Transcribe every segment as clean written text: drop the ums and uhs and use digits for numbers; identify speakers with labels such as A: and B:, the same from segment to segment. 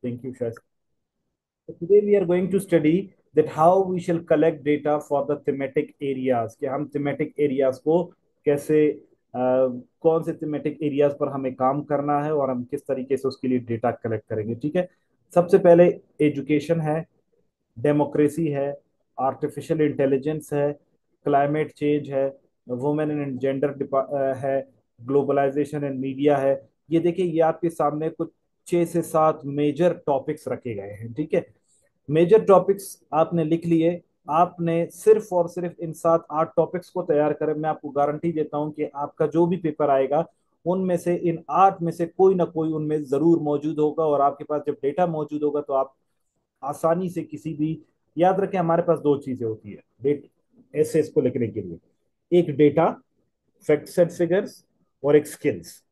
A: Thank you, Shaz. So today we are going to study that how we shall collect data for the thematic areas कि हम thematic areas को कैसे कौन से thematic areas पर हमें काम करना है और हम किस तरीके से उसके लिए डेटा कलेक्ट करेंगे। ठीक है। सबसे पहले एजुकेशन है, डेमोक्रेसी है, आर्टिफिशियल इंटेलिजेंस है, क्लाइमेट चेंज है, वुमेन एंड जेंडर है, ग्लोबलाइजेशन एंड मीडिया है। ये देखिए, ये आपके सामने कुछ 6 से 7 मेजर टॉपिक्स रखे गए हैं। ठीक है। मेजर टॉपिक्स आपने लिख लिए। आपने सिर्फ और सिर्फ इन 7 8 टॉपिक्स को तैयार करें, मैं आपको गारंटी देता हूं कि आपका जो भी पेपर आएगा उनमें से इन 8 में से कोई ना कोई उनमें जरूर मौजूद होगा। और आपके पास जब डेटा मौजूद होगा तो आप आसानी से किसी भी, याद रखें हमारे पास दो चीजें होती है डेट ऐसे इसको लिखने के लिए, एक डेटा, फैक्ट्स एंड फिगर्स, और एक स्किल्स।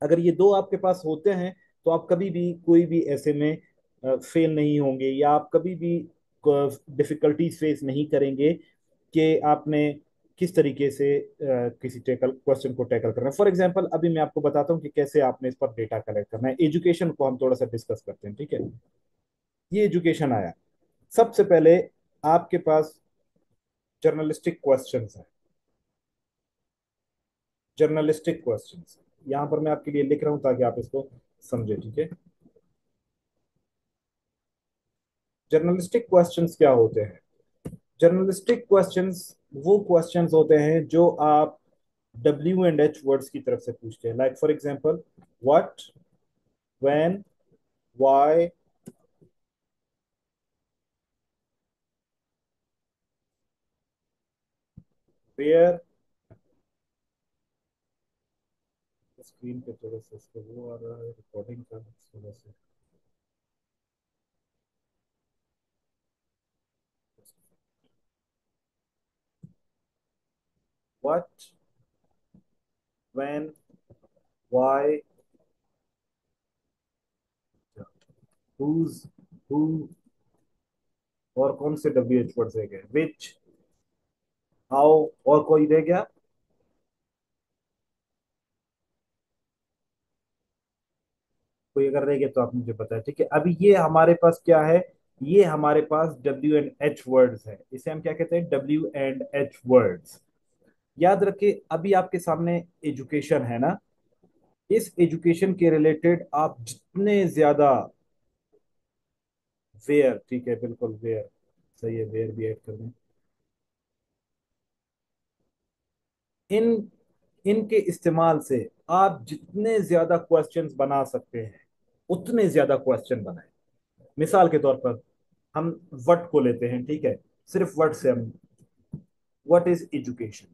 A: अगर ये दो आपके पास होते हैं तो आप कभी भी कोई भी ऐसे में फेल नहीं होंगे, या आप कभी भी डिफिकल्टीज फेस नहीं करेंगे कि आपने किस तरीके से किसी टेकल क्वेश्चन को टैकल करना है। फॉर एग्जांपल अभी मैं आपको बताता हूँ कि कैसे आपने इस पर डेटा कलेक्ट करना है। एजुकेशन को हम थोड़ा सा डिस्कस करते हैं। ठीक है। ये एजुकेशन आया। सबसे पहले आपके पास जर्नलिस्टिक क्वेश्चंस हैं। जर्नलिस्टिक क्वेश्चंस यहां पर मैं आपके लिए लिख रहा हूं ताकि आप इसको समझे। ठीक है। जर्नलिस्टिक क्वेश्चंस क्या होते हैं? जर्नलिस्टिक क्वेश्चंस वो क्वेश्चंस होते हैं जो आप W&H वर्ड्स की तरफ से पूछते हैं। Like for example, what, when, why, where. Screen पे थोड़ा सा इसका वो आ रहा है रिकॉर्डिंग का थोड़ा सा। What, when, why, whose, who, और कौन से W H वर्ड्स रह गए? विच, हाउ, और कोई रह गया? कोई अगर रह गया तो आप मुझे बताएं। ठीक है। अभी ये हमारे पास क्या है? ये हमारे पास W&H वर्ड्स है। इसे हम क्या कहते हैं? W&H words. याद रखिए, अभी आपके सामने एजुकेशन है ना। इस एजुकेशन के रिलेटेड आप जितने ज्यादा वेयर, ठीक है बिल्कुल वेयर, सही है, वेयर भी ऐड कर दें। इन इनके इस्तेमाल से आप जितने ज्यादा क्वेश्चंस बना सकते हैं उतने ज्यादा क्वेश्चन बनाएं। मिसाल के तौर पर हम वट को लेते हैं। ठीक है। सिर्फ वट से हम, what is education,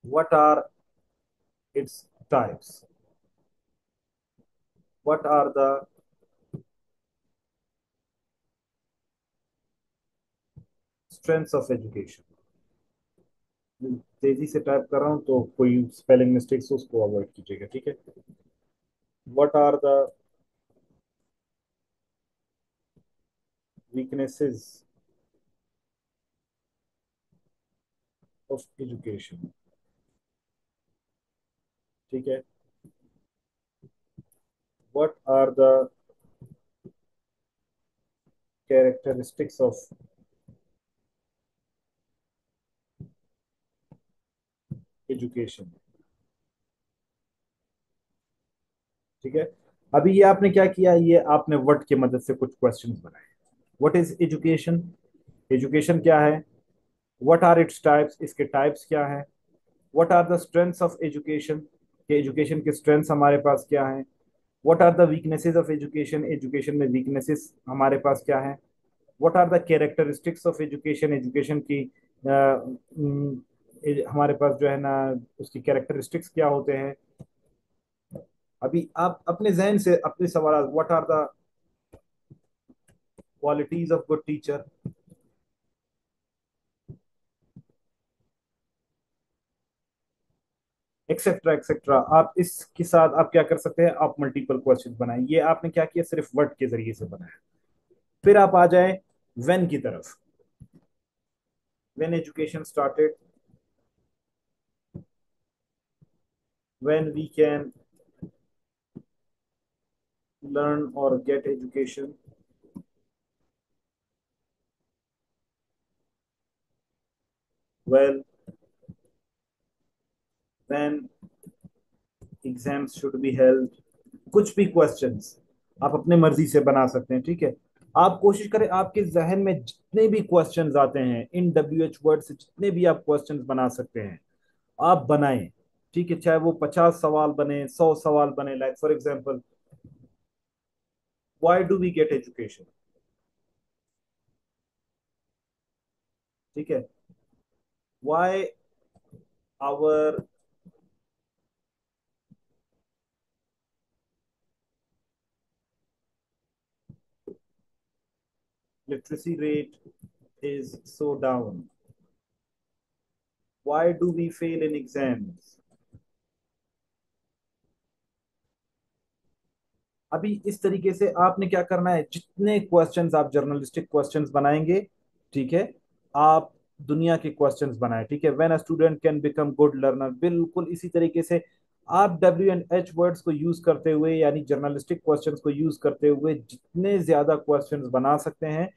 A: what are its types, what are the strengths of education. तेजी से टाइप कर रहा हूं तो कोई स्पेलिंग मिस्टेक्स हो उसको अवॉइड कीजिएगा। ठीक है। What are the weaknesses of education. ठीक है। What are the characteristics of education. ठीक है। अभी ये आपने क्या किया, ये आपने व्हाट की मदद से कुछ क्वेश्चंस बनाए। व्हाट इज एजुकेशन, एजुकेशन क्या है? व्हाट आर इट्स टाइप्स, इसके टाइप्स क्या हैं? What are the strengths of education, के एजुकेशन के स्ट्रेंथ्स हमारे पास क्या हैं? What are the weaknesses of education, education में वीकनेसेस हमारे पास क्या हैं? What are the characteristics of education, education की हमारे पास जो है ना उसकी कैरेक्टरिस्टिक्स क्या होते हैं? अभी आप अपने जहन से अपने सवाल, what are the qualities of good teacher, etcetera etcetera, आप इसके साथ आप क्या कर सकते हैं? आप मल्टीपल क्वेश्चन बनाएं। ये आपने क्या किया? सिर्फ वर्ड के जरिए से बनाया। फिर आप आ जाएं व्हेन की तरफ। When education started, when we can learn or get education? Well, then exams should be held. कुछ भी क्वेश्चंस आप अपने मर्जी से बना सकते हैं, ठीक है। आप कोशिश करें आपके जहन में जितने भी क्वेश्चंस आते हैं इन डब्ल्यू एच वर्ड से, जितने भी आप क्वेश्चंस बना सकते हैं आप बनाएं, ठीक है। चाहे वो 50 सवाल बने, 100 सवाल बने। Like for example, why do we get education, ठीक है। Why our literacy rate is so down, why do we fail in exams? अभी इस तरीके से आपने क्या करना है, जितने क्वेश्चंस आप जर्नलिस्टिक क्वेश्चंस बनाएंगे, ठीक है, आप दुनिया के क्वेश्चंस बनाए, ठीक है। When a student can become good learner, बिल्कुल इसी तरीके से आप डब्ल्यू एंड एच वर्ड्स को यूज करते हुए, यानी जर्नलिस्टिक क्वेश्चंस को यूज करते हुए जितने ज्यादा क्वेश्चंस बना सकते हैं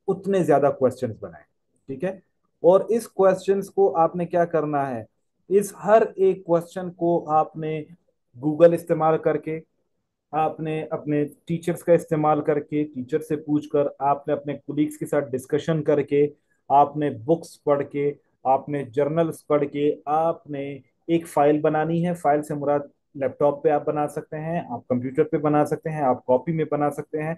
A: उतने ज्यादा क्वेश्चंस बनाए, ठीक है। और इस क्वेश्चंस को आपने क्या करना है, इस हर एक क्वेश्चन को आपने गूगल इस्तेमाल करके, आपने अपने टीचर्स का इस्तेमाल करके, टीचर से पूछकर, आपने अपने कुलीग्स के साथ डिस्कशन करके, आपने बुक्स पढ़ के, आपने जर्नल्स पढ़ के, आपने एक फाइल बनानी है। फाइल से मुराद लैपटॉप पे आप बना सकते हैं, आप कंप्यूटर पे बना सकते हैं, आप कॉपी में बना सकते हैं,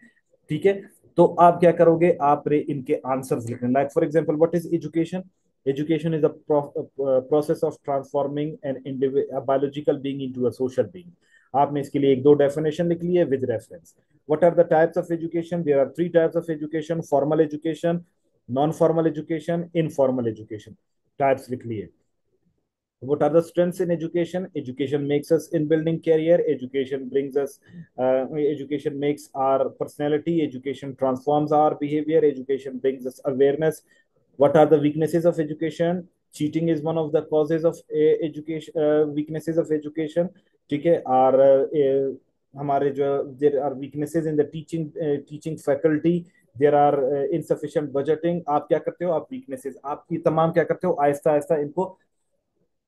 A: ठीक है। तो आप क्या करोगे, आप रे इनके आंसर्स लिखना। Like for example, what is education? Education is a process of transforming an biological being into a social being. आपने इसके लिए एक दो डेफिनेशन लिख ली है with reference. What are the types of education? There are three types of education: formal education, non formal education, informal education. Types लिख लिए। What are the strengths in education? Education makes us in building career. Education brings us, education makes our personality. Education transforms our behavior. Education brings us awareness. What are the weaknesses of education? Cheating is one of the causes of education, weaknesses of education, ठीक है। और हमारे जो there are weaknesses in the teaching faculty, there are insufficient budgeting. आप क्या करते हो, आप वीकनेसेस आपकी तमाम क्या करते हो, आहिस्ता आहिस्ता इनको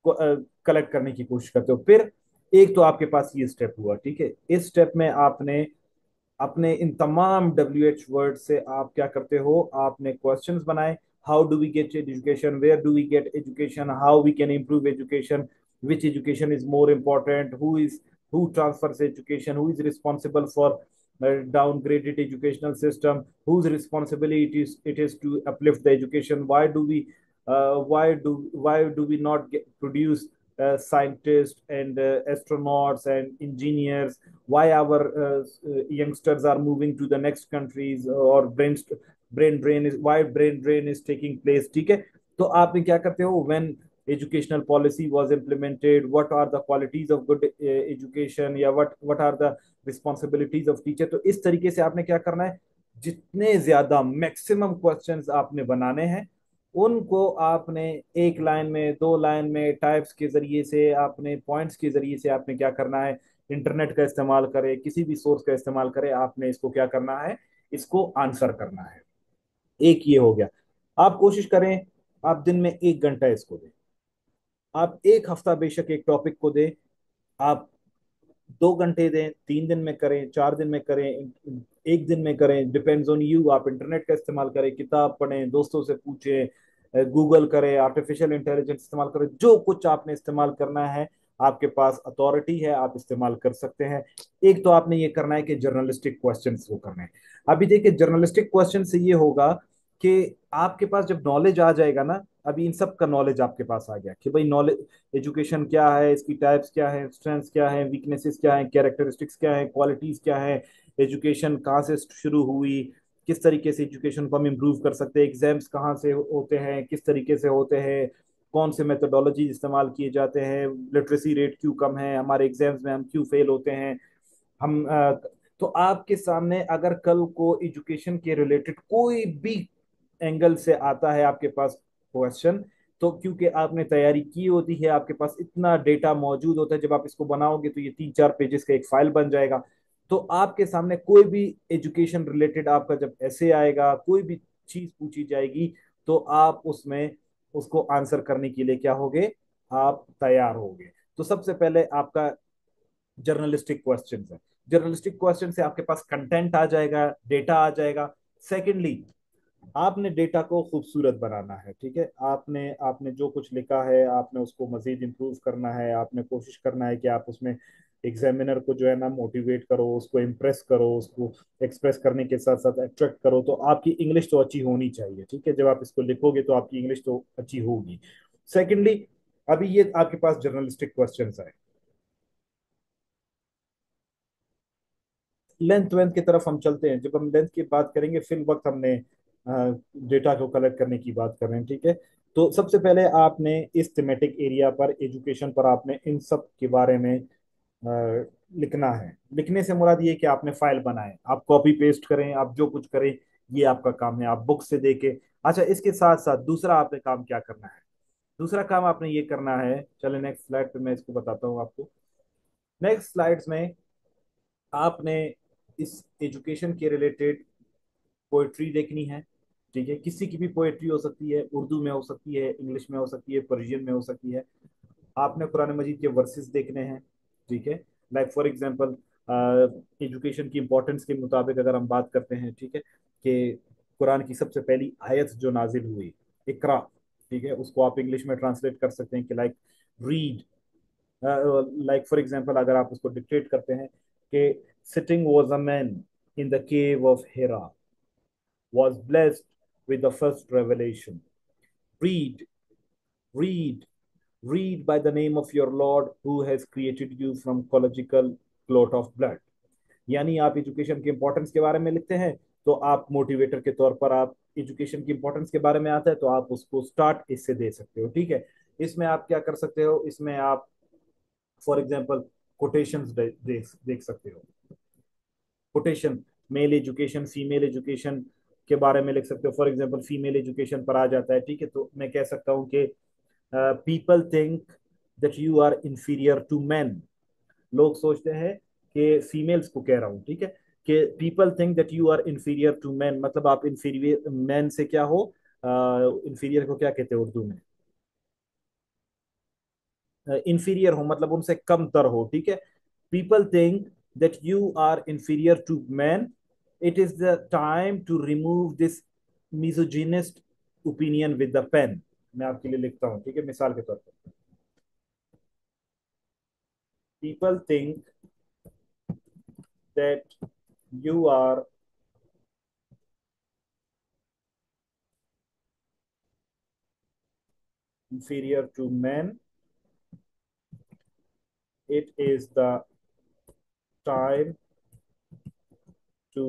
A: कलेक्ट करने की कोशिश करते हो। फिर एक तो आपके पास ये स्टेप हुआ, ठीक है। इस स्टेप में आपने अपने इन तमाम डब्ल्यू एच वर्ड से आप क्या करते हो, आपने क्वेश्चंस बनाए। How do we get education, where do we get education, how we can improve education, which education is more important, who transfers education, who is responsible for downgraded educational system, whose responsibility it is to uplift the education, why do we not produce scientists and astronauts and engineers, why our youngsters are moving to the next countries, or brain drain is, why brain drain is taking place, ठीक है। तो आपने क्या करते हो, when educational policy was implemented, what are the qualities of good education, या what are the responsibilities of teacher। तो इस तरीके से आपने क्या करना है, जितने ज्यादा मैक्सिमम क्वेश्चंस आपने बनाने हैं उनको आपने एक लाइन में, दो लाइन में, टाइप्स के जरिए से, आपने पॉइंट्स के जरिए से आपने क्या करना है, इंटरनेट का इस्तेमाल करें, किसी भी सोर्स का इस्तेमाल करें, आपने इसको क्या करना है, इसको आंसर करना है। एक ये हो गया। आप कोशिश करें, आप दिन में 1 घंटा इसको दें। आप एक हफ्ता बेशक एक टॉपिक को दें, आप 2 घंटे दें, 3 दिन में करें, 4 दिन में करें, एक दिन में करें, डिपेंड्स ऑन यू। आप इंटरनेट का इस्तेमाल करें, किताब पढ़ें, दोस्तों से पूछें, गूगल करें, आर्टिफिशियल इंटेलिजेंस इस्तेमाल करें, जो कुछ आपने इस्तेमाल करना है, आपके पास अथॉरिटी है, आप इस्तेमाल कर सकते हैं। एक तो आपने ये करना है कि जर्नलिस्टिक क्वेश्चन वो करने हैं। अभी देखिए, जर्नलिस्टिक क्वेश्चन से ये होगा कि आपके पास जब नॉलेज आ जाएगा ना, अभी इन सब का नॉलेज आपके पास आ गया कि भाई नॉलेज, एजुकेशन क्या है, इसकी टाइप्स क्या है, स्ट्रेंथ्स क्या है, वीकनेसेस क्या है, कैरेक्टरिस्टिक्स क्या है, क्वालिटीज क्या है, एजुकेशन कहाँ से शुरू हुई, किस तरीके से एजुकेशन को हम इम्प्रूव कर सकते हैं, एग्जाम्स कहाँ से होते हैं, किस तरीके से होते हैं, कौन से मेथोडोलॉजी इस्तेमाल किए जाते हैं, लिटरेसी रेट क्यों कम है, हमारे एग्जाम्स में हम क्यों फेल होते हैं, हम तो आपके सामने अगर कल को एजुकेशन के रिलेटेड कोई भी एंगल से आता है आपके पास क्वेश्चन, तो क्योंकि आपने तैयारी की होती है, आपके पास इतना डेटा मौजूद होता है, जब आप इसको बनाओगे तो ये 3-4 पेजेस का एक फाइल बन जाएगा। तो आपके सामने कोई भी एजुकेशन रिलेटेड आपका जब ऐसे आएगा, कोई भी चीज पूछी जाएगी, तो आप उसमें उसको आंसर करने के लिए क्या होगे, आप तैयार होगे। तो सबसे पहले आपका जर्नलिस्टिक क्वेश्चन है। जर्नलिस्टिक क्वेश्चन से आपके पास कंटेंट आ जाएगा, डेटा आ जाएगा। सेकेंडली, आपने डेटा को खूबसूरत बनाना है, ठीक है। आपने आपने जो कुछ लिखा है, आपने उसको मजीद इम्प्रूव करना है। आपने कोशिश करना है कि आप उसमें एग्जामिनर को जो है ना मोटिवेट करो, उसको इम्प्रेस करो, उसको एक्सप्रेस करने के साथ साथ अट्रैक्ट करो। तो आपकी इंग्लिश तो अच्छी होनी चाहिए, ठीक है। जब आप इसको लिखोगे तो आपकी इंग्लिश तो अच्छी होगी। सेकेंडली, अभी ये आपके पास जर्नलिस्टिक क्वेश्चंस है। लेंथ वेंथ की तरफ हम चलते हैं। जब हम लेंथ की बात करेंगे, फिल वक्त हमने डेटा को कलेक्ट करने की बात कर रहे हैं, ठीक है। तो सबसे पहले आपने इस थीमेटिक एरिया पर, एजुकेशन पर, आपने इन सब के बारे में लिखना है। लिखने से मुराद ये कि आपने फाइल बनाए, आप कॉपी पेस्ट करें, आप जो कुछ करें, ये आपका काम है। आप बुक से देके, अच्छा, इसके साथ साथ दूसरा आपने काम क्या करना है? दूसरा काम आपने ये करना है, चले नेक्स्ट स्लाइड पे मैं इसको बताता हूँ आपको। नेक्स्ट स्लाइड्स में आपने इस एजुकेशन के रिलेटेड पोएट्री देखनी है, ठीक है। किसी की भी पोएट्री हो सकती है, उर्दू में हो सकती है, इंग्लिश में हो सकती है, पर्शियन में हो सकती है। आपने कुरान मजीद के वर्सेस देखने हैं, ठीक है। लाइक फॉर एग्जांपल, एजुकेशन की इंपॉर्टेंस के मुताबिक अगर हम बात करते हैं, ठीक है, कि कुरान की सबसे पहली आयत जो नाजिल हुई, इकरा, ठीक है, उसको आप इंग्लिश में ट्रांसलेट कर सकते हैं कि like read. Like for example, अगर आप उसको डिक्टेट करते हैं कि sitting was a man in the cave of Hira, was blessed with the first revelation. Read, read, read by the name of your Lord who has created you from chronological clot of blood. यानी आप education के importance के बारे में लिखते हैं, तो आप मोटिवेटर के तौर पर, आप एजुकेशन की इंपॉर्टेंस के बारे में आता है तो आप उसको स्टार्ट इससे दे सकते हो, ठीक है। इसमें आप क्या कर सकते हो, इसमें आप फॉर एग्जांपल कोटेशंस देख सकते हो। Quotation, male education, female education के बारे में लिख सकते हो। फॉर एग्जांपल, फीमेल एजुकेशन पर आ जाता है, ठीक है, तो मैं कह सकता हूँ कि people think that you are inferior to man. लोग सोचते हैं, कि फीमेल्स को कह रहा हूँ, ठीक है, कि people think that you are inferior to man, मतलब आप इंफीरियर मैन से क्या हो, इंफीरियर को क्या कहते हैं उर्दू में? इंफीरियर हो मतलब उनसे कम तर हो, ठीक है। People think that you are inferior to man, it is the time to remove this misogynist opinion with the pen. मैं आपके लिए लिखता हूँ, ठीक है, मिसाल के तौर पर, people think that you are inferior to men, it is the time to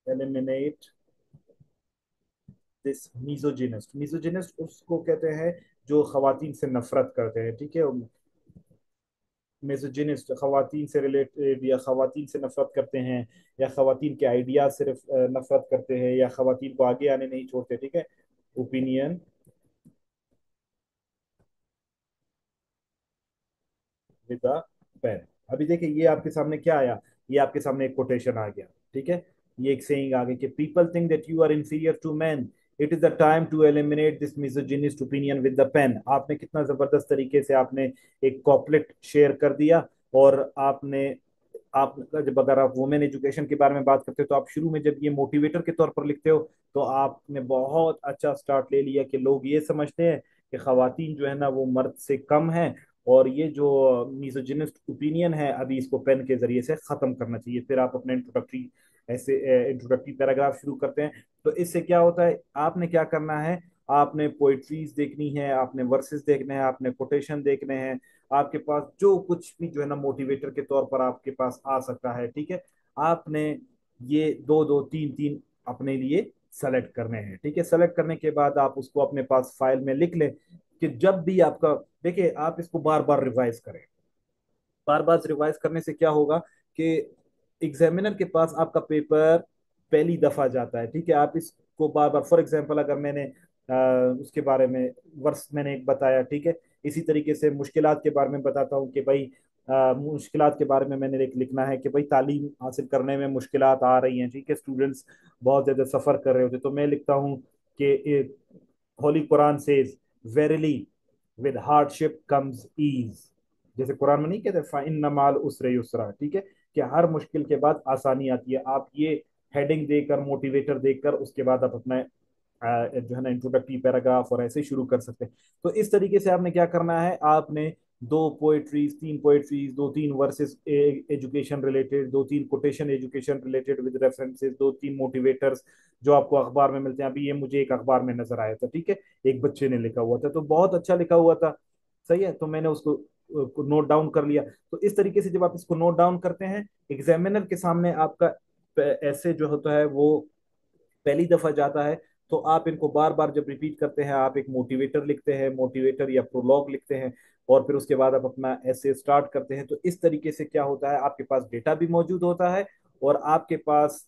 A: eliminate this misogynist. Misogynist उसको कहते हैं जो खवातीन से नफरत करते हैं, ठीक है। मिसोजिनिस्ट खवातीन से रिलेटेड, या खवातीन से नफरत करते हैं, या खवातीन के आइडिया सिर्फ नफरत करते हैं, या खवातीन को आगे आने नहीं छोड़ते, ठीक है। Opinion with the pen. अभी देखिए, ये आपके सामने क्या आया, ये आपके सामने एक कोटेशन आ गया, ठीक है। ये एक सेइंग आ गई कि people think that you are inferior to man, it is the time to eliminate this misogynist opinion with the pen. आपने कितना जबरदस्त तरीके से आपने एक कॉपलेट शेयर कर दिया। और आपने, आप जब अगर आप वुमेन एजुकेशन के बारे में बात करते हो, तो आप शुरू में जब ये मोटिवेटर के तौर पर लिखते हो, तो आपने बहुत अच्छा स्टार्ट ले लिया कि लोग ये समझते हैं कि खवातीन जो है ना वो मर्द से कम है। और ये जो मिसोजिनिस्ट ओपिनियन है, अभी इसको पेन के जरिए से खत्म करना चाहिए। फिर आप अपने इंट्रोडक्टरी, ऐसे इंट्रोडक्टरी पैराग्राफ शुरू करते हैं। तो इससे क्या होता है, आपने क्या करना है, आपने पोइट्रीज देखनी है, आपने वर्सेस देखने हैं, आपने कोटेशन देखने हैं। आपके पास जो कुछ भी जो है ना मोटिवेटर के तौर पर आपके पास आ सकता है, ठीक है। आपने ये दो दो तीन तीन अपने लिए सेलेक्ट करने हैं, ठीक है। सेलेक्ट करने के बाद आप उसको अपने पास फाइल में लिख लें, कि जब भी आपका, देखिए, आप इसको बार बार रिवाइज करें। बार बार रिवाइज करने से क्या होगा कि एग्जामिनर के पास आपका पेपर पहली दफा जाता है, ठीक है। आप इसको बार बार, फॉर एग्जांपल, अगर मैंने उसके बारे में वर्ष मैंने एक बताया, ठीक है। इसी तरीके से मुश्किलात के बारे में बताता हूँ कि भाई मुश्किलात के बारे में मैंने लिखना है कि भाई तालीम हासिल करने में मुश्किलात आ रही हैं, ठीक है, स्टूडेंट्स बहुत ज्यादा सफर कर रहे होते, तो मैं लिखता हूँ कि holy Quran says verily with hardship comes ease. जैसे कुरान में नहीं कहते फाइन माल उसरे युसरा, ठीक है, कि हर मुश्किल के बाद आसानी आती है। आप ये हेडिंग देकर, मोटिवेटर देकर, उसके बाद आप अपना जो है ना इंट्रोडक्टरी पैराग्राफ और ऐसे ही शुरू कर सकते हैं। तो इस तरीके से आपने क्या करना है, आपने दो पोएट्रीज, तीन पोएट्रीज, दो तीन वर्सेस एजुकेशन रिलेटेड, दो तीन quotation education related with references, दो तीन मोटिवेटर्स जो आपको अखबार में मिलते हैं। अभी ये मुझे एक अखबार में नजर आया था, ठीक है, एक बच्चे ने लिखा हुआ था, तो बहुत अच्छा लिखा हुआ था, सही है, तो मैंने उसको नोट डाउन कर लिया। तो इस तरीके से जब आप इसको नोट डाउन करते हैं, एग्जामिनर के सामने आपका ऐसे जो होता है वो पहली दफा जाता है, तो आप इनको बार बार जब रिपीट करते हैं, आप एक मोटिवेटर लिखते हैं, मोटिवेटर या प्रोलॉग लिखते हैं, और फिर उसके बाद आप अपना ऐसे स्टार्ट करते हैं। तो इस तरीके से क्या होता है, आपके पास डेटा भी मौजूद होता है, और आपके पास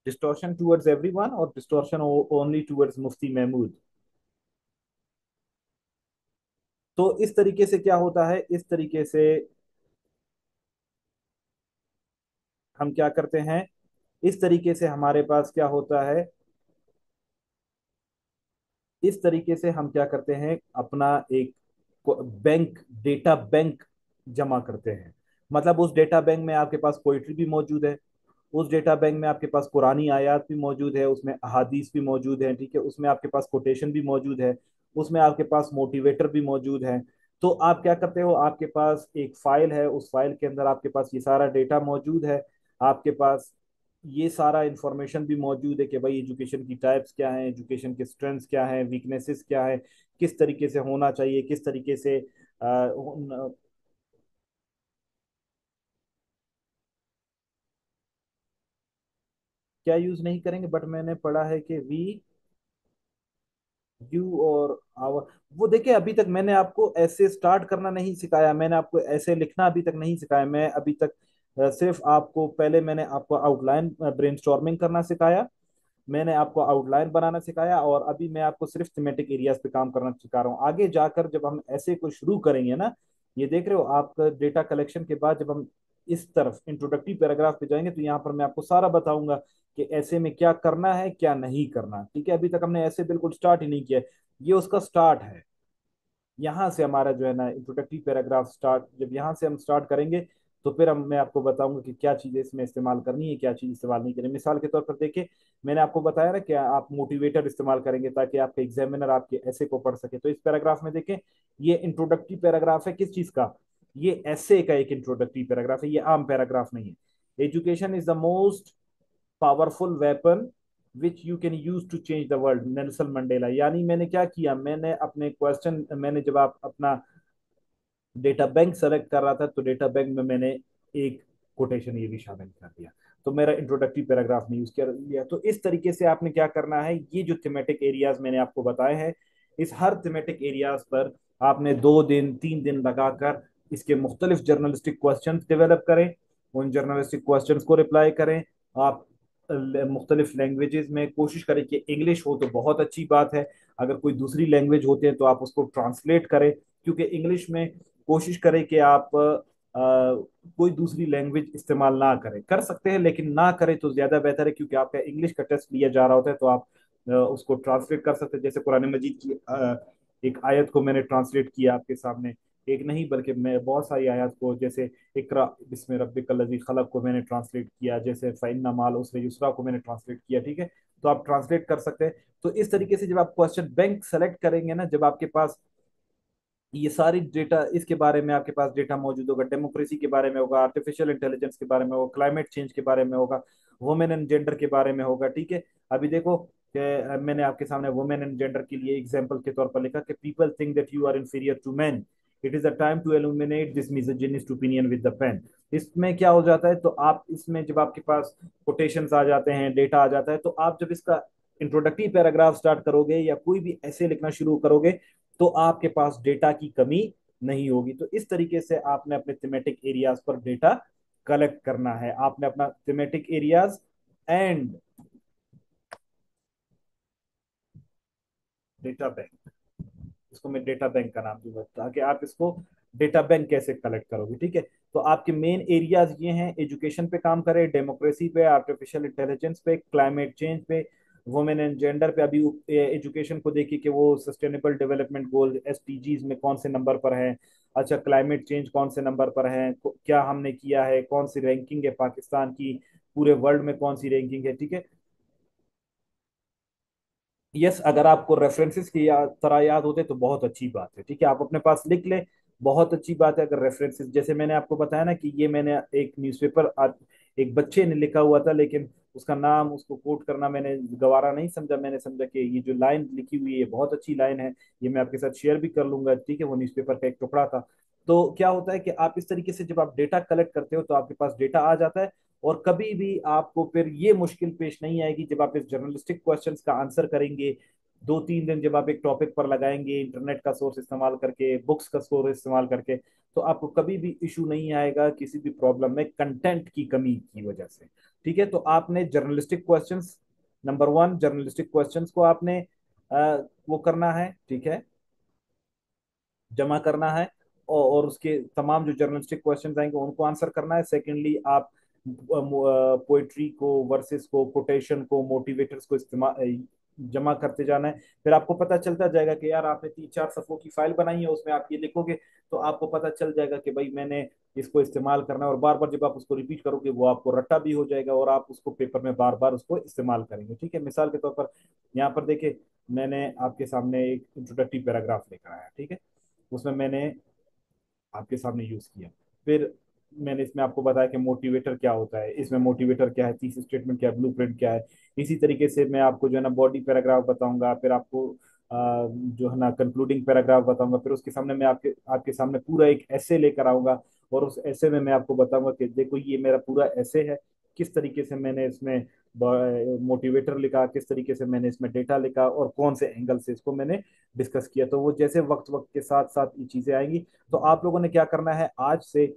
A: डिस्टॉर्शन टूवर्ड्स एवरीवन और डिस्टॉर्शन ओनली टूवर्ड्स मुफ्ती महमूद। तो इस तरीके से क्या होता है, इस तरीके से हम क्या करते हैं, इस तरीके से हमारे पास क्या होता है, इस तरीके से हम क्या करते हैं, अपना एक बैंक, डेटा बैंक जमा करते हैं। मतलब उस डेटा बैंक में आपके पास पोइट्री भी मौजूद है, उस डेटा बैंक में आपके पास कुरानी आयात भी मौजूद है, उसमें अहादीस भी मौजूद है, ठीक है, उसमें आपके पास कोटेशन भी मौजूद है, उसमें आपके पास मोटिवेटर भी मौजूद है। तो आप क्या करते हो, आपके पास एक फाइल है, उस फाइल के अंदर आपके पास ये सारा डेटा मौजूद है, आपके पास ये सारा इंफॉर्मेशन भी मौजूद है कि भाई एजुकेशन की टाइप्स क्या हैं, एजुकेशन के स्ट्रेंथ्स क्या हैं, वीकनेसेस क्या है, किस तरीके से होना चाहिए, किस तरीके से क्या यूज नहीं करेंगे, बट मैंने पढ़ा है कि वी, यू और आवर। वो देखिए, अभी तक मैंने आपको ऐसे स्टार्ट करना नहीं सिखाया, मैंने आपको ऐसे लिखना अभी तक नहीं सिखाया। मैं अभी तक सिर्फ आपको, पहले मैंने आपको आउटलाइन ब्रेनस्टॉर्मिंग करना सिखाया, मैंने आपको आउटलाइन बनाना सिखाया, और अभी मैं आपको सिर्फ थीमेटिक एरियाज पे काम करना सिखा रहा हूँ। आगे जाकर जब हम ऐसे को शुरू करेंगे ना, ये देख रहे हो आप, डेटा कलेक्शन के बाद जब हम इस तरफ इंट्रोडक्टरी पैराग्राफ पे जाएंगे, तो यहाँ पर मैं आपको सारा बताऊंगा कि ऐसे में क्या करना है, क्या नहीं करना, ठीक है। अभी तक हमने ऐसे बिल्कुल स्टार्ट ही नहीं किया है, ये उसका स्टार्ट है। यहाँ से हमारा जो है ना इंट्रोडक्टरी पैराग्राफ स्टार्ट, जब यहाँ से हम स्टार्ट करेंगे, तो फिर हम, मैं आपको बताऊंगा कि क्या चीजें इसमें इस्तेमाल करनी है, क्या चीज इस्तेमाल नहीं करनी। मिसाल के तौर पर देखिए, मैंने आपको बताया ना कि आप मोटिवेटर इस्तेमाल करेंगे ताकि आपके एग्जामिनर आपके ऐसे को पढ़ सके। तो इस पैराग्राफ में देखें, ये इंट्रोडक्टरी पैराग्राफ है किस चीज का, ये ऐसे का एक इंट्रोडक्टरी पैराग्राफ है, ये आम पैराग्राफ नहीं है। Education is the most powerful weapon which you can use to change the world, Nelson Mandela. यानी मैंने क्या किया, मैंने अपने क्वेश्चन, मैंने जब आप अपना डेटा बैंक सेलेक्ट कर रहा था, तो डेटा बैंक में मैंने एक कोटेशन ये भी शामिल कर दिया, तो मेरा इंट्रोडक्टरी पैराग्राफ में यूज कर लिया। तो इस तरीके से आपने क्या करना है, ये जो थीमेटिक एरियाज मैंने आपको बताए हैं, इस हर थीमेटिक एरियाज पर आपने 2 दिन 3 दिन लगाकर इसके मुख्तलिफ जर्नलिस्टिक क्वेश्चन डेवलप करें, उन जर्नलिस्टिक क्वेश्चन को रिप्लाई करें। आप मुख्तलिफ लैंग्वेजेस में कोशिश करें कि इंग्लिश हो तो बहुत अच्छी बात है, अगर कोई दूसरी लैंग्वेज होते हैं तो आप उसको ट्रांसलेट करें, क्योंकि इंग्लिश में कोशिश करें कि आप कोई दूसरी लैंग्वेज इस्तेमाल ना करें, कर सकते हैं लेकिन ना करें तो ज्यादा बेहतर है, क्योंकि आपका इंग्लिश का टेस्ट लिया जा रहा होता है, तो आप उसको ट्रांसलेट कर सकते हैं। जैसे कुरान मजीद की एक आयत को मैंने ट्रांसलेट किया आपके सामने, एक नहीं बल्कि मैं बहुत सारी आयत को, जैसे इकरा बिस्मि रब्बिकल लज़ी खलक को मैंने ट्रांसलेट किया, जैसे फ़इन्ना माल उसरे युसरा को मैंने ट्रांसलेट किया, ठीक है, तो आप ट्रांसलेट कर सकते हैं। तो इस तरीके से जब आप क्वेश्चन बैंक सेलेक्ट करेंगे ना, जब आपके पास ये सारी डेटा, इसके बारे में आपके पास डेटा मौजूद होगा, डेमोक्रेसी के बारे में होगा, आर्टिफिशियल इंटेलिजेंस के बारे में होगा, क्लाइमेट चेंज के बारे में होगा, वुमेन एंड जेंडर के बारे में होगा, ठीक है। अभी देखो कि मैंने आपके सामने वुमेन एंड जेंडर के लिए एग्जांपल के तौर पर लिखा कि people think that you are inferior to man, it is a time to eliminate this misogynist opinion with the pen. इसमें क्या हो जाता है, तो आप इसमें जब आपके पास कोटेशंस आ जाते हैं, डेटा आ जाता है, तो आप जब इसका इंट्रोडक्टरी पैराग्राफ स्टार्ट करोगे या कोई भी ऐसे लिखना शुरू करोगे, तो आपके पास डेटा की कमी नहीं होगी। तो इस तरीके से आपने अपने थीमेटिक एरियाज पर डेटा कलेक्ट करना है, आपने अपना thematic areas and data bank. इसको मैं डेटा बैंक का नाम दूंगा, ताकि आप इसको डेटा बैंक कैसे कलेक्ट करोगे, ठीक है। तो आपके मेन एरियाज ये हैं, एजुकेशन पे काम करें, डेमोक्रेसी पे, आर्टिफिशियल इंटेलिजेंस पे, क्लाइमेट चेंज पे, वुमेन एंड जेंडर पे। अभी एजुकेशन को देखिए कि वो सस्टेनेबल डेवलपमेंट गोल एसडीजीज में कौन से नंबर पर है। अच्छा, क्लाइमेट चेंज कौन से नंबर पर है, क्या हमने किया है, कौन सी रैंकिंग है पाकिस्तान की, पूरे वर्ल्ड में कौन सी रैंकिंग है, ठीक है। यस, अगर आपको रेफरेंसेस की तरह याद होते तो बहुत अच्छी बात है, ठीक है, आप अपने पास लिख लें। बहुत अच्छी बात है अगर रेफरेंसेस, जैसे मैंने आपको बताया ना कि ये मैंने एक न्यूज़पेपर एक बच्चे ने लिखा हुआ था, लेकिन उसका नाम उसको कोट करना मैंने गवारा नहीं समझा। मैंने समझा कि ये जो लाइन लिखी हुई है बहुत अच्छी लाइन है, ये मैं आपके साथ शेयर भी कर लूंगा, ठीक है। वो न्यूज़पेपर का एक टुकड़ा था। तो क्या होता है कि आप इस तरीके से जब आप डेटा कलेक्ट करते हो तो आपके पास डेटा आ जाता है, और कभी भी आपको फिर ये मुश्किल पेश नहीं आएगी जब आप इस जर्नलिस्टिक क्वेश्चंस का आंसर करेंगे। 2-3 दिन जब आप एक टॉपिक पर लगाएंगे, इंटरनेट का सोर्स इस्तेमाल करके, बुक्स का सोर्स इस्तेमाल करके, तो आपको कभी भी इशू नहीं आएगा किसी भी प्रॉब्लम में कंटेंट की कमी की वजह से, ठीक है। तो आपने journalistic questions, number one, journalistic questions को आपने वो करना है, ठीक है, जमा करना है। और उसके तमाम जो जर्नलिस्टिक क्वेश्चंस आएंगे उनको आंसर करना है। सेकेंडली, आप पोइट्री को, वर्सेस को, कोटेशन को, मोटिवेटर्स को इस्तेमाल जमा करते जाना है। फिर आपको पता चलता जाएगा कि यार आपने 3-4 सफ़ों की फाइल बनाई है, उसमें आप ये लिखोगे तो आपको पता चल जाएगा कि भाई मैंने इसको इस्तेमाल करना है। और बार बार जब आप उसको रिपीट करोगे वो आपको रट्टा भी हो जाएगा, और आप उसको पेपर में बार बार उसको इस्तेमाल करेंगे, ठीक है। मिसाल के तौर पर यहाँ पर देखिए, मैंने आपके सामने एक इंट्रोडक्टिव पैराग्राफ लेकर आया, ठीक है। उसमें मैंने आपके सामने यूज किया। फिर मैंने इसमें आपको बताया कि मोटिवेटर क्या होता है, इसमें मोटिवेटर क्या है, थीसिस स्टेटमेंट क्या है, ब्लूप्रिंट क्या है। इसी तरीके से मैं आपको जो है ना बॉडी पैराग्राफ बताऊंगा, फिर आपको जो है ना कंक्लूडिंग पैराग्राफ बताऊंगा, फिर उसके सामने मैं आपके आपके सामने पूरा एक ऐसे लेकर आऊंगा। और उस ऐसे में मैं आपको बताऊंगा कि देखो ये मेरा पूरा ऐसे है, किस तरीके से मैंने इसमें मोटिवेटर लिखा, किस तरीके से मैंने इसमें डेटा लिखा, और कौन से एंगल से इसको मैंने डिस्कस किया। तो वो जैसे वक्त वक्त के साथ साथ ये चीजें आएंगी। तो आप लोगों ने क्या करना है, आज से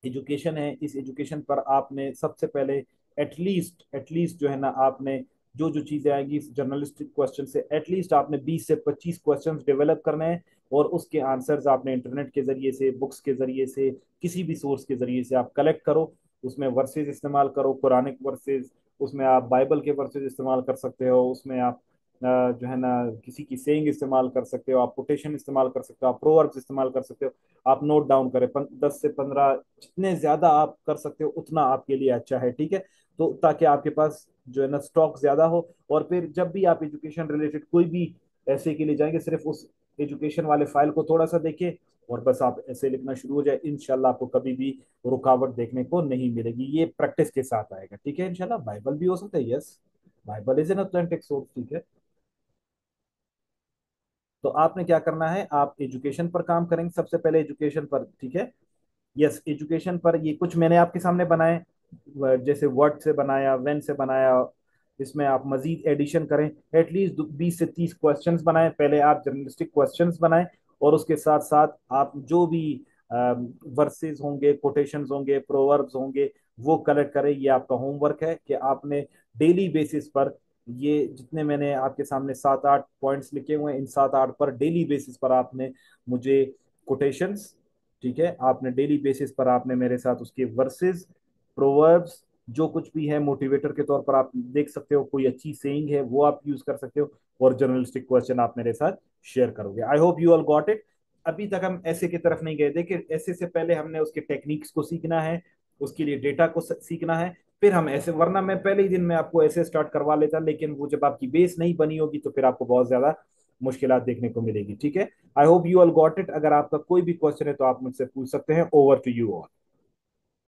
A: एजुकेशन है, इस एजुकेशन पर आपने सबसे पहले एटलीस्ट जो है ना, आपने जो जो चीजें आएंगी इस जर्नलिस्टिक क्वेश्चन से, एटलीस्ट आपने 20 से 25 क्वेश्चंस डेवलप करने हैं। और उसके आंसर्स आपने इंटरनेट के जरिए से, बुक्स के जरिए से, किसी भी सोर्स के जरिए से आप कलेक्ट करो। उसमें वर्सेज इस्तेमाल करो, कुरानिक वर्सेज, उसमें आप बाइबल के वर्सेज इस्तेमाल कर सकते हो, उसमें आप जो है ना किसी की सेइंग इस्तेमाल कर सकते हो, आप कोटेशन इस्तेमाल कर सकते हो, आप प्रोवर्ब्स इस्तेमाल कर सकते हो। आप नोट डाउन करें, 10 से 15, जितने ज्यादा आप कर सकते हो उतना आपके लिए अच्छा है, ठीक है। तो ताकि आपके पास जो है ना स्टॉक ज्यादा हो, और फिर जब भी आप एजुकेशन रिलेटेड कोई भी ऐसे के लिए जाएंगे, सिर्फ उस एजुकेशन वाले फाइल को थोड़ा सा देखिए, और बस आप ऐसे लिखना शुरू हो जाए, इंशाल्लाह आपको कभी भी रुकावट देखने को नहीं मिलेगी। ये प्रैक्टिस के साथ आएगा, ठीक है। इंशाल्लाह बाइबल भी हो सकता है, yes, Bible is an authentic source, ठीक है। तो आपने क्या करना है, आप एजुकेशन पर काम करेंगे सबसे पहले, एजुकेशन पर, ठीक है। यस, एजुकेशन पर ये कुछ मैंने आपके सामने बनाए, जैसे वर्ड से बनाया, वेन से बनाया। इसमें आप मजीद एडिशन करें, एटलीस्ट 20 से 30 क्वेश्चंस बनाएं। पहले आप जर्नलिस्टिक क्वेश्चंस बनाएं, और उसके साथ साथ आप जो भी वर्सेस होंगे, कोटेशंस होंगे, प्रोवर्ब्स होंगे, वो कलेक्ट करें। ये आपका होमवर्क है कि आपने डेली बेसिस पर, ये जितने मैंने आपके सामने 7-8 पॉइंट्स लिखे हुए हैं, इन 7-8 पर डेली बेसिस पर आपने मुझे कोटेशंस, ठीक है, आपने डेली बेसिस पर आपने मेरे साथ उसके वर्सेस, प्रोवर्ब्स, जो कुछ भी है मोटिवेटर के तौर पर आप देख सकते हो, कोई अच्छी सेइंग है वो आप यूज कर सकते हो, और जर्नलिस्टिक क्वेश्चन आप मेरे साथ शेयर करोगे। I hope you all got it. अभी तक हम ऐसे की तरफ नहीं गए, देखिए ऐसे से पहले हमने उसके टेक्निक्स को सीखना है, उसके लिए डेटा को सीखना है, फिर हम ऐसे, वरना मैं पहले ही दिन में आपको ऐसे स्टार्ट करवा लेता, लेकिन वो जब आपकी बेस नहीं बनी होगी तो फिर आपको बहुत ज्यादा मुश्किलात देखने को मिलेगी, ठीक है। I hope you all got it. अगर आपका कोई भी क्वेश्चन है तो आप मुझसे पूछ सकते हैं। Over to you all.